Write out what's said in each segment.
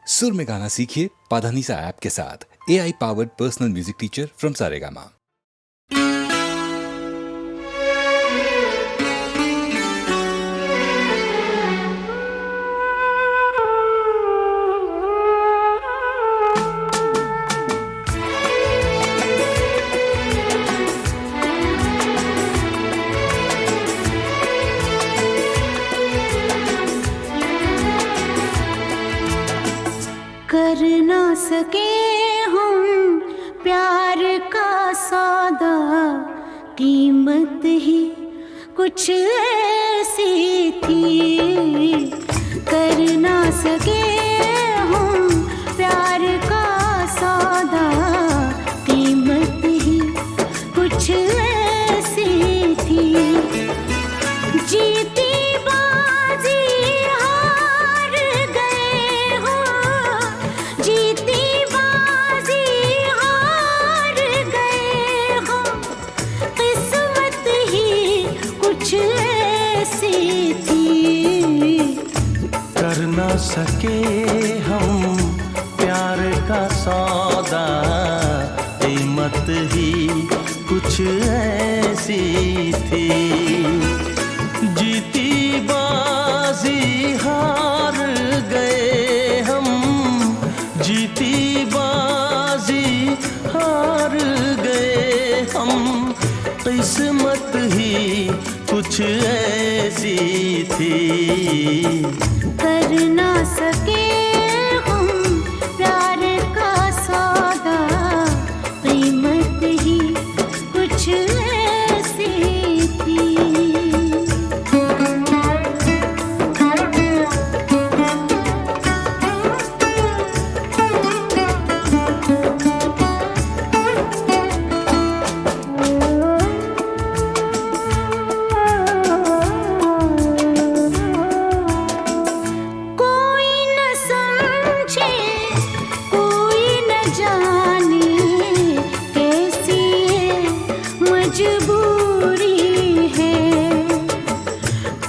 सुर में गाना सीखिए पाधानीसा ऐप के साथ। AI powered personal music teacher from Saregama. कर ना सके हम प्यार का सौदा, कीमत ही कुछ ऐसी थी। कर ना सके हम प्यार का सौदा, कीमत ही कुछ ऐसी थी। जीती बाजी हार गए हो, जीती बाजी हार गए हो, किस्मत ही कुछ ऐसी थी। कर ना सके हम प्यार का सौदा, कीमत ही कुछ ऐसी थी। जीती बाजी हार गए हम, जीती बाजी हार गए हम, किस्मत ही कुछ ऐसी थी। कर ना सके हम प्यार का सौदा, कीमत ही कुछ ऐसी थी। मजबूरी है,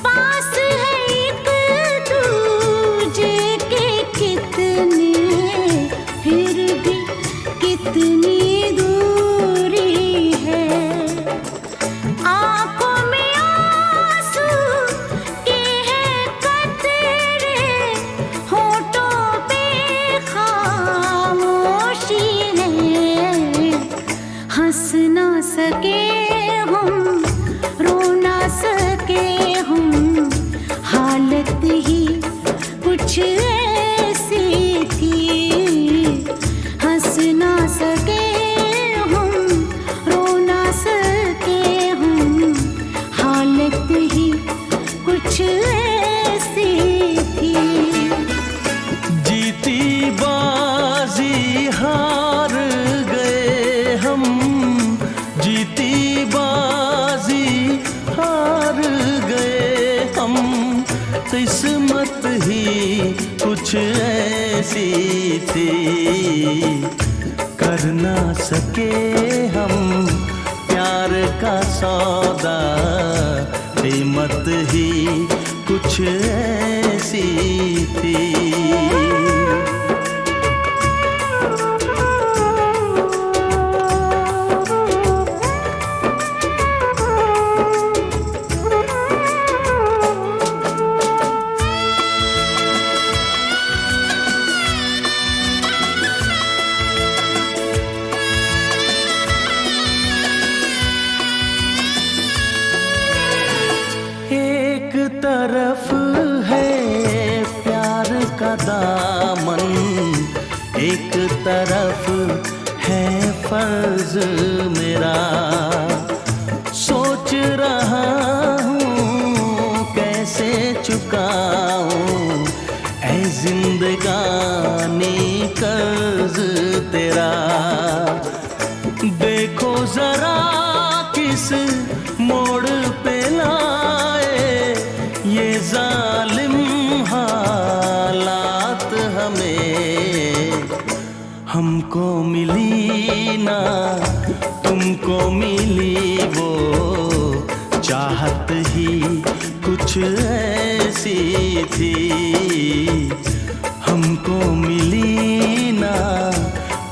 पास है एक दूजे के कितने, फिर भी कितनी दूरी है। आंखों में आंसू के हैं कतरे, होठों पे खामोशी है। हंस ना सके हम, रो ना सके हम, हालत ही कुछ ऐसी थी। हंस ना सके हम, रो ना सके हम, हालत ही कुछ ऐसी थी। जीती बाजी हार गए हम, जीती बाजी हार गए हम, किस्मत ही कुछ ऐसी थी। कर ना सके हम प्यार का सौदा, कीमत ही कुछ ऐसी थी। एक तरफ है प्यार का दामन, एक तरफ है फर्ज मेरा। सोच रहा हूँ कैसे चुकाऊं ऐ जिंदगानी कर्ज तेरा। देखो जरा किस मोड़ पे लाए ये जालिम हालात हमें। हमको मिली ना तुमको मिली वो चाहत ही कुछ ऐसी थी। हमको मिली ना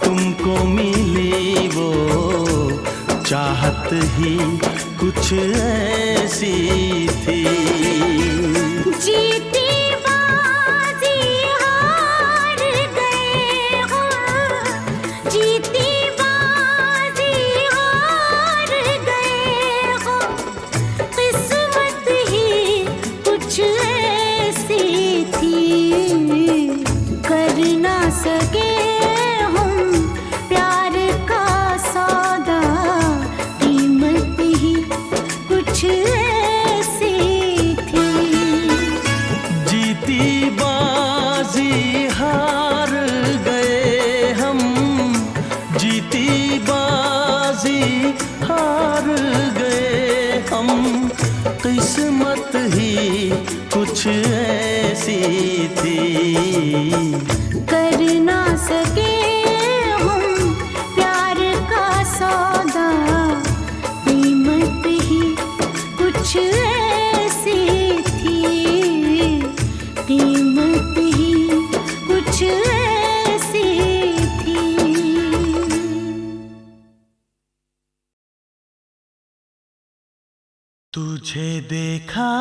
तुमको मिली वो चाहत ही कुछ ऐसी थी। जीती बाजी हार गए हो, जीती बाजी हार गए हो, किस्मत ही कुछ ऐसी थी। कर ना सके हम प्यार का सौदा, कीमत ही कुछ ऐसी थी। जीती बाजी हार गए हम, जीती बाजी हार गए हम, किस्मत ही कुछ ऐसी थी। कर ना सके हम प्यार का सौदा, कीमत ही कुछ ऐसी थी, कीमत ही कुछ ऐसी थी। तुझे देखा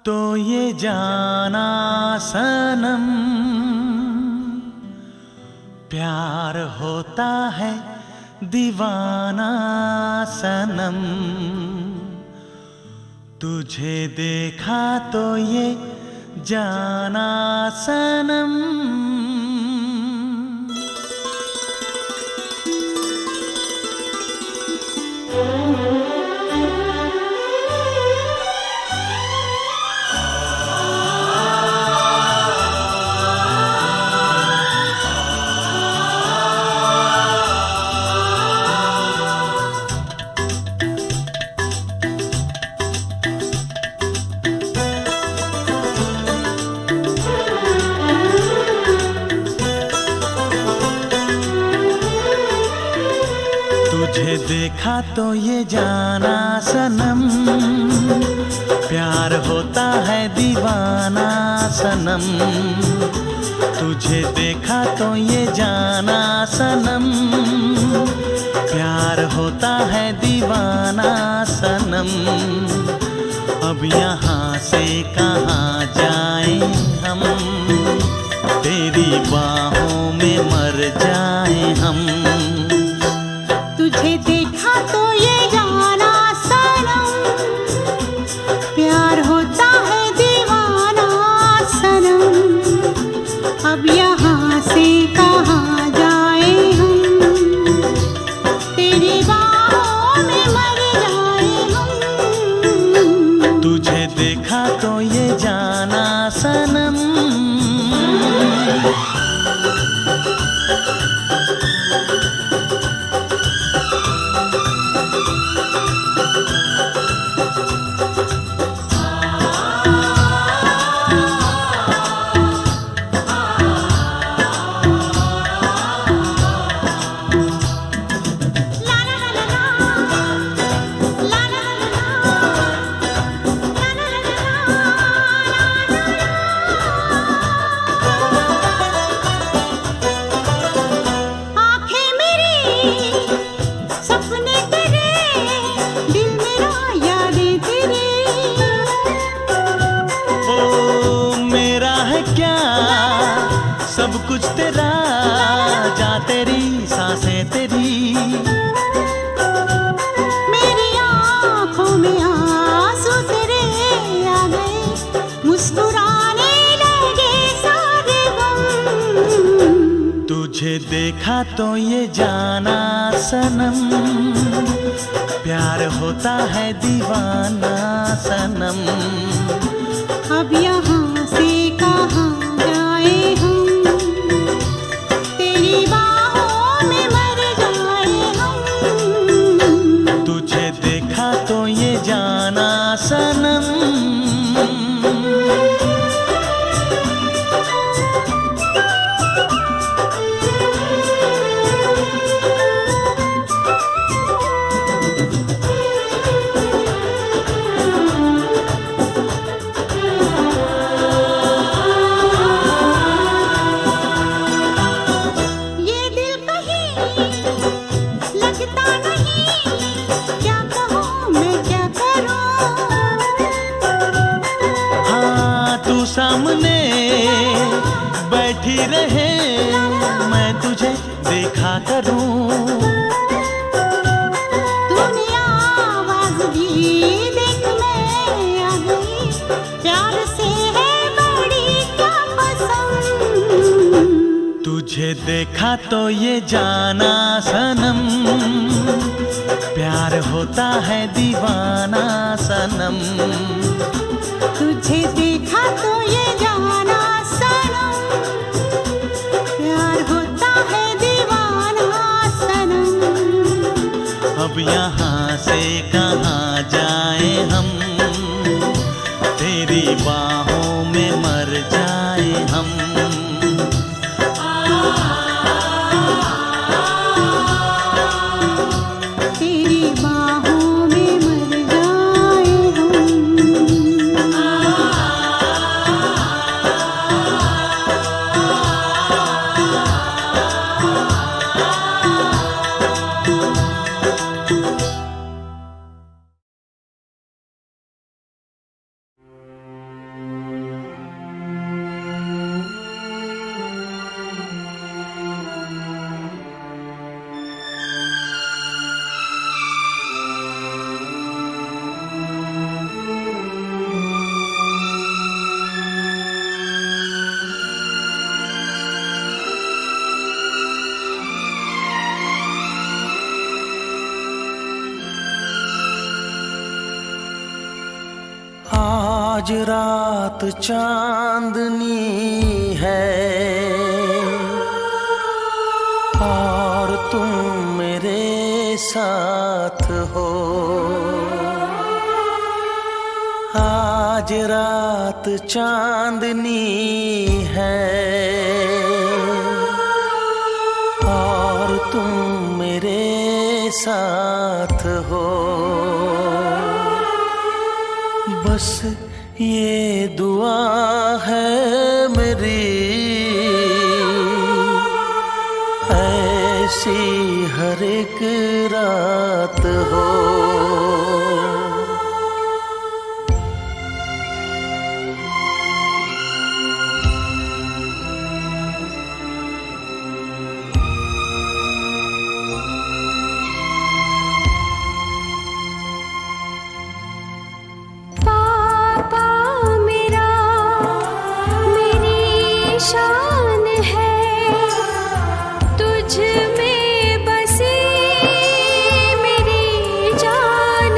तो ये जाना सनम, प्यार होता है दीवाना सनम। तुझे देखा तो ये जाना सनम। तुझे देखा तो ये जाना सनम, प्यार होता है दीवाना सनम। तुझे देखा तो ये जाना सनम, प्यार होता है दीवाना सनम। अब यहाँ से कहाँ जाएं हम, तेरी बाहों में मर जाएं हम। तुझे देखा तो ये जाना सनम, प्यार होता है दीवाना सनम। अब यहाँ से कहाँ जाए हम, तेरी बाहों में मर जाए हम। तुझे देखा तो ये जाना सनम। सब कुछ तेरा, जा तेरी सांसें तेरी। मेरी आँखों में आंसू तेरे आ गए, मुस्कुराने लगे सारे गम। तुझे देखा तो ये जाना सनम, प्यार होता है दीवाना सनम। अब यहाँ से कहाँ जाए हम, तेरी बाहों में मर जाए हम। तुझे देखा तो ये जाना सनम। बैठी रहे मैं तुझे देखा करूं। तूने आवाज दी देख मैं आ गई, प्यार से है बड़ी क्या पसंद। तुझे देखा तो ये जाना सनम, प्यार होता है दीवाना सनम। तुझे देखा तो ये जाना सनम, प्यार होता है दीवाना सनम। अब यहाँ से कहाँ जाए हम, तेरी बाहों में मर जाए हम। तेरी बाहों में मर जाए हम। आज रात चांदनी है और तुम मेरे साथ हो। आज रात चांदनी है और तुम मेरे साथ हो। बस ये दुआ है मेरी, ऐसी हर एक रात हो। शान है तुझ में बसी मेरी जान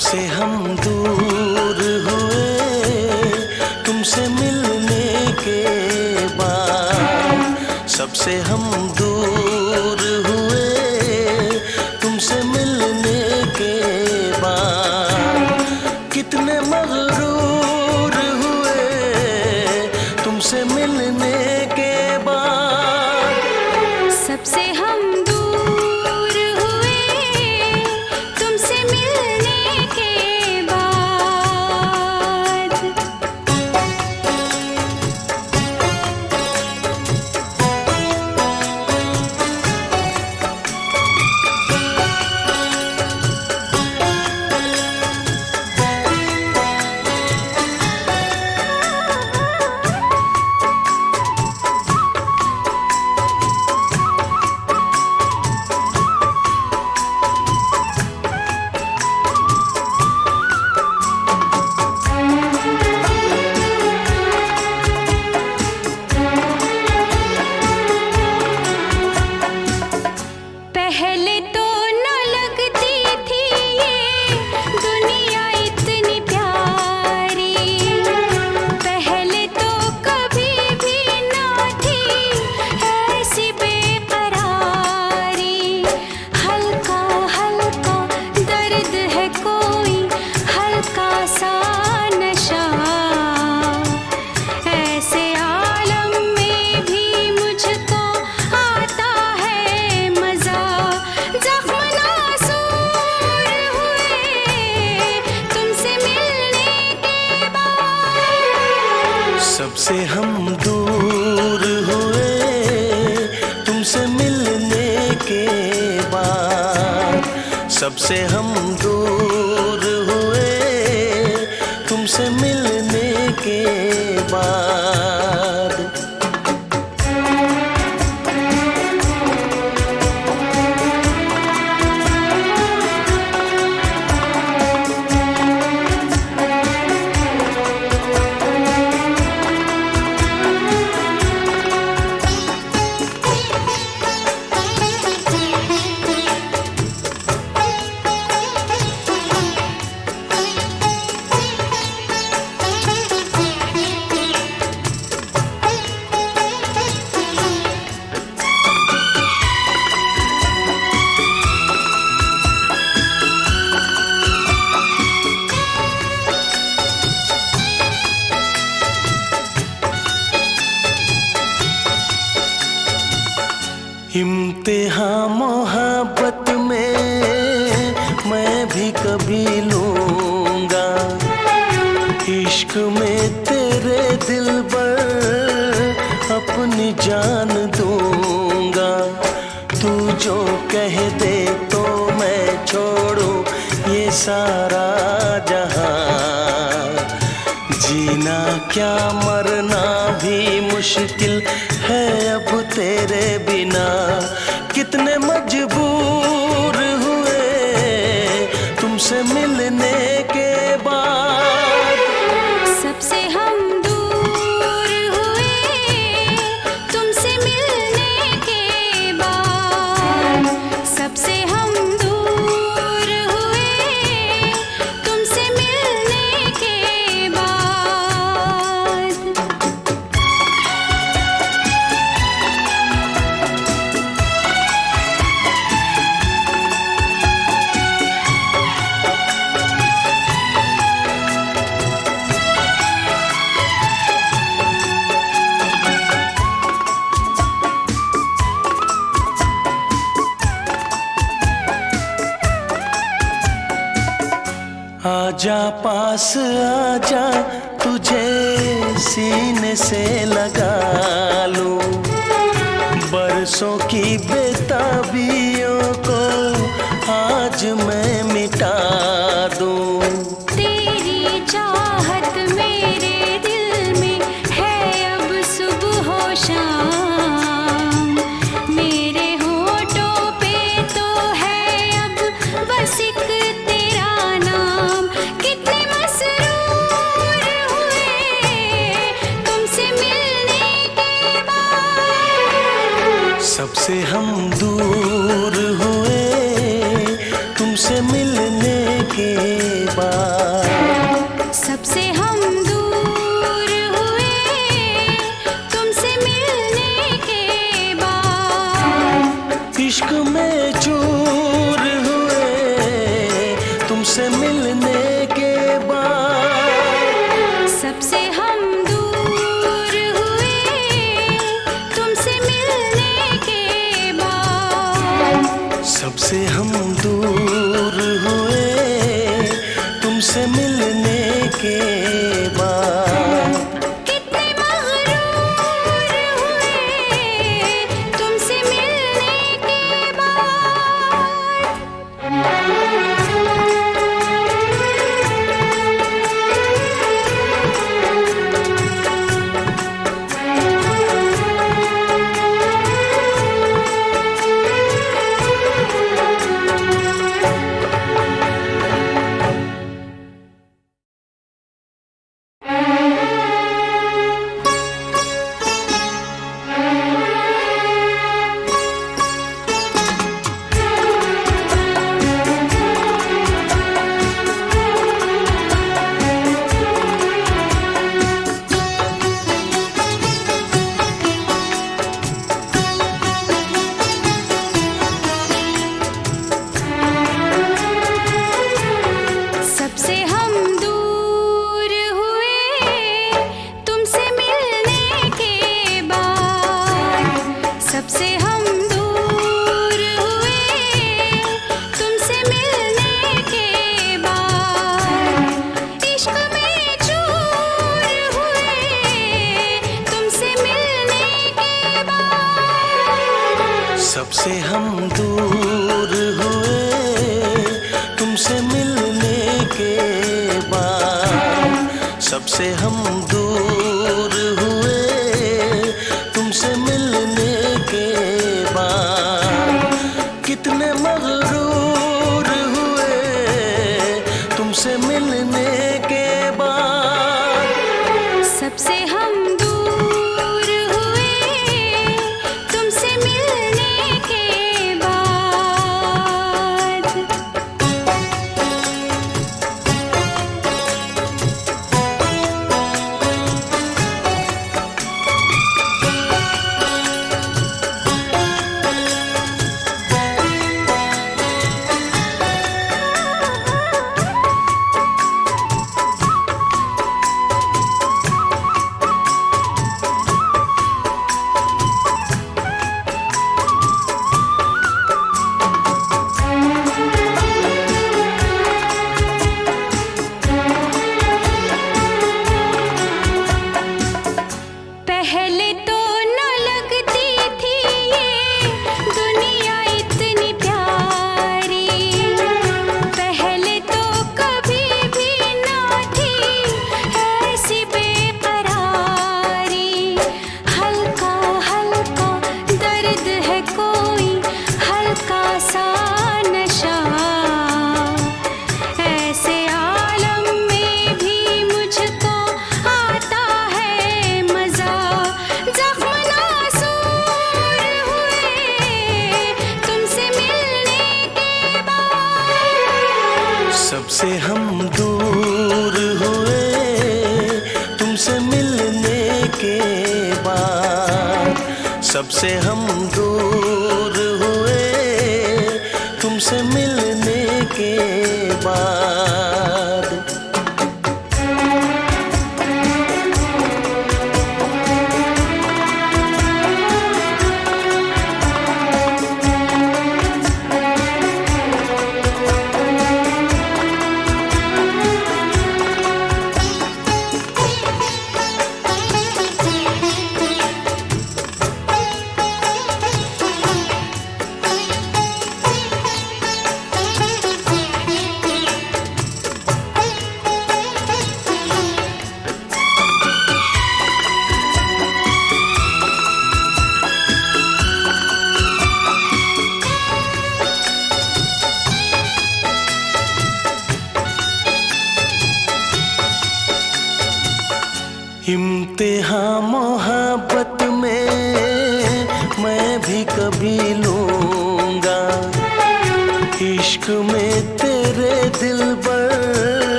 सबसे हम दूर हुए तुमसे मिलने के बाद, सबसे हम दूर हुए तुमसे मिलने के बाद। कितने मगरूर हुए तुमसे मिलने के बाद। सबसे हम दूर हुए तुमसे मिलने के बाद। पहले तो न लगती थी ये दुनिया इतनी प्यारी, पहले तो कभी भी ना थी ऐसी बेकरारी। हल्का हल्का दर्द है कोई हल्का सा नशा, ऐसे आलम में भी मुझको आता है मजा। जख्म नासूर हुए तुमसे मिलने के बाद। सबसे हम दूर हुए तुमसे मिलने के बाद। सबसे हम दूर हुए तुमसे मिलने के बाद। इम्तिहान मोहब्बत में मैं भी कभी लूंगा, इश्क में तेरे दिल पर अपनी जान दूंगा। तू जो कह दे तो मैं छोड़ूं ये सारा जहां। जीना क्या मरना भी मुश्किल है अब तेरे बिना। कितने मजबूर हुए तुमसे मिलने के बाद। सबसे हम दूर हुए तुमसे मिलने के बाद। सबसे हम दूर हुए तुमसे मिलने के बाद। आजा पास आजा तुझे सीने से लगा लूं, बरसों की बेताबियों को आज मैं मिटा दूं। तेरी चाहत मेरे दिल में है अब सुबह हो शाम। मेरे होठों पे तो है अब बस एक तेरा नाम। कितने मसरूर हुए तुमसे मिलने के बाद। सबसे हम दूर इश्क में चूर हुए तुमसे मिलने के बाद। सबसे हम दूर हुए तुमसे मिलने के बाद। सबसे हम दूर हुए तुमसे मिलने के बाद। कितने मगरूर हुए तुमसे मिलने के बाद। सबसे हम दूर हुए तुमसे मिलने के बाद। सबसे हम दूर हुए तुमसे मिलने के बाद। इश्क में चूर हुए तुमसे मिलने के बाद। सबसे हम दूर हुए तुमसे मिलने के बाद। सबसे हम दूर हुए तुमसे मिलने के बाद। कितने मगरूर हुए तुमसे मिलने के बाद। सबसे हम दूर हुए तुमसे मिलने के बाद। पहले तो न लगती थी ये दुनिया इतनी प्यारी। पहले तो कभी भी न थी ऐसी बेकरारी। हल्का हल्का दर्द है कोई हल्का सा नशा। ऐसे आलम में भी मुझको आता है मजा। जख्म नासूर हुए तुमसे मिलने के बाद। सबसे हम दूर हुए तुमसे मिलने के बाद। सबसे हम दूर हुए तुमसे मिलने के बाद। इम्तिहान मोहब्बत में मैं भी कभी लूंगा। इश्क में तेरे दिल पर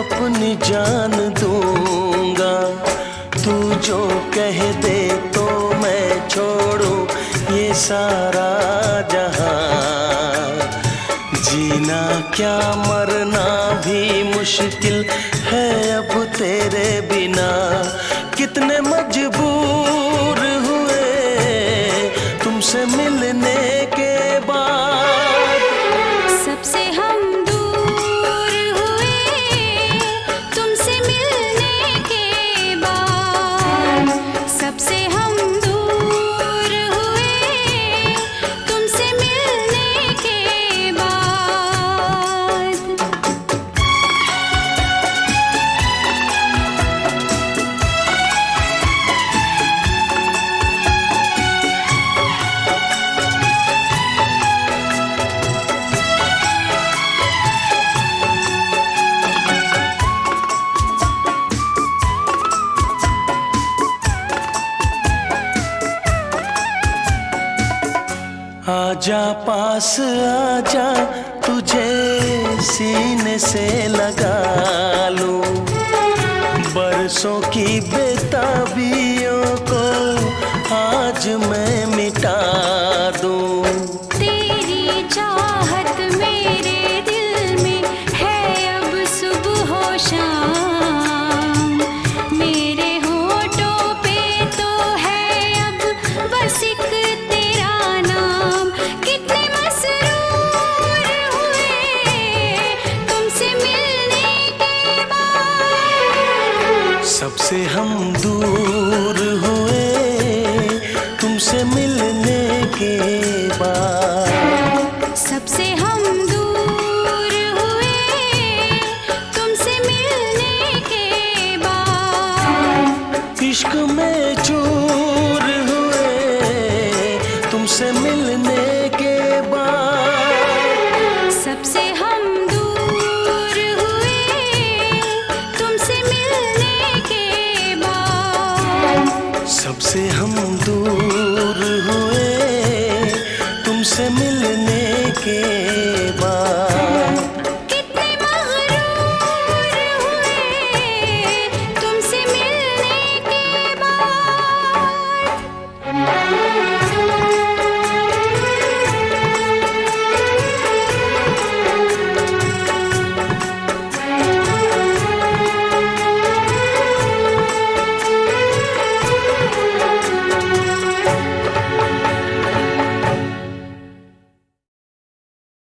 अपनी जान दूंगा। तू जो कह दे तो मैं छोड़ूं ये सारा जहां। क्या मरना भी मुश्किल है अब तेरे बिना। कितने मजबूर हुए तुमसे मिलने के बाद। सबसे हम दूर हुए तुमसे मिलने के बाद। सबसे हम दूर हुए तुमसे मिलने के बाद। आजा पास आजा, तुझे सीने से लगा लूं। बरसों की बेताबियों को आज मैं मिटा दूं। तेरी चाहत मेरे दिल में है अब सुबह हो शाम। मेरे होठों पे तो है अब बस एक तेरा नाम। कितने मसरूर हुए तुमसे मिलने के बाद। सबसे हम दूर हुए तुमसे मिलने के बाद। सबसे हम दूर हुए तुमसे मिलने के बाद। इश्क में चूर हुए तुमसे मिलने के बाद। सबसे हम दूर हुए तुमसे मिलने के बाद। सबसे हम दूर हुए तुमसे मिलने के बाद।